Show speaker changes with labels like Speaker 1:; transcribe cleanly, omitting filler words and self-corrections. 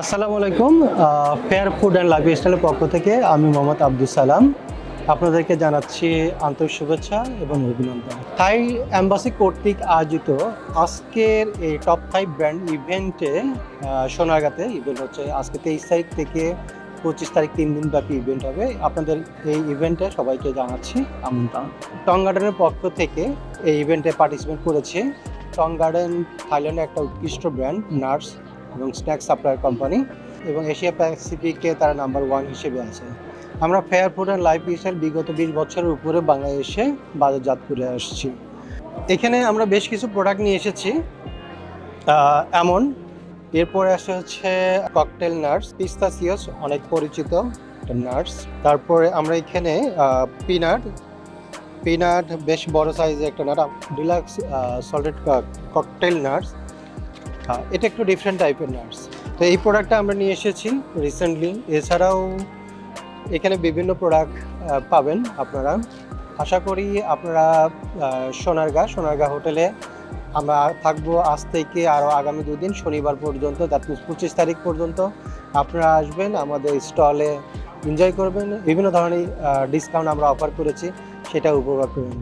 Speaker 1: আসসালামু আলাইকুম। Fair food and লাইফস্টাইলের পক্ষ থেকে আমি মোহাম্মদ আব্দুল সালাম আপনাদেরকে জানাচ্ছি আন্তরিক শুভেচ্ছা এবং অভিনন্দন। থাই এম্বাসি কর্তৃক আয়োজিত আজকের এই টপ 5 ব্র্যান্ড ইভেন্টে সোনারগাঁতে ইভেন্ট হচ্ছে আজকে 23 তারিখ থেকে 25 তারিখ 3 দিন ব্যাপী ইভেন্ট হবে। আপনাদের এই ইভেন্টে সবাইকে জানাচ্ছি আমন্ত্রণ। টং গার্ডেনের পক্ষ থেকে এই ইভেন্টে পার্টিসিপেট করেছে টং গার্ডেন থাইল্যান্ডের একটা উৎকৃষ্ট ব্র্যান্ড নার্স এবং স্ন্যাক্স সাপ্লায়ার কোম্পানি এবং এশিয়া প্যাসিফিকে তারা নাম্বার 1 হিসেবে আছে। আমরা ফেয়ার ফুড অ্যান্ড লাইফস্টাইল বিগত 20 বছরের উপরে বাংলাদেশে বাজারজাত করে আসছি। এখানে আমরা বেশ কিছু প্রোডাক্ট নিয়ে এসেছি। এমন এরপরে আসে হচ্ছে ককটেল নাটস, পিস্তাচিওস অনেক পরিচিত একটা নাটস। তারপরে আমরা এখানে পিনাট বেশ বড় সাইজের একটা nut, deluxe salted cocktail nuts. এটা একটু ডিফারেন্ট টাইপের নাটস। তো এই প্রোডাক্টটা আমরা নিয়ে এসেছি রিসেন্টলি। এছাড়াও এখানে বিভিন্ন প্রোডাক্ট পাবেন আপনারা। আশা করি আপনারা সোনারগাঁ হোটেলে আমরা থাকবো আজ থেকে আরও আগামী 2 দিন শনিবার পর্যন্ত, দ্যাট মিনস 25 তারিখ পর্যন্ত আপনারা আসবেন, আমাদের স্টলে এনজয় করবেন। বিভিন্ন ধরনের ডিসকাউন্ট আমরা অফার করেছি, সেটা উপভোগ করবেন।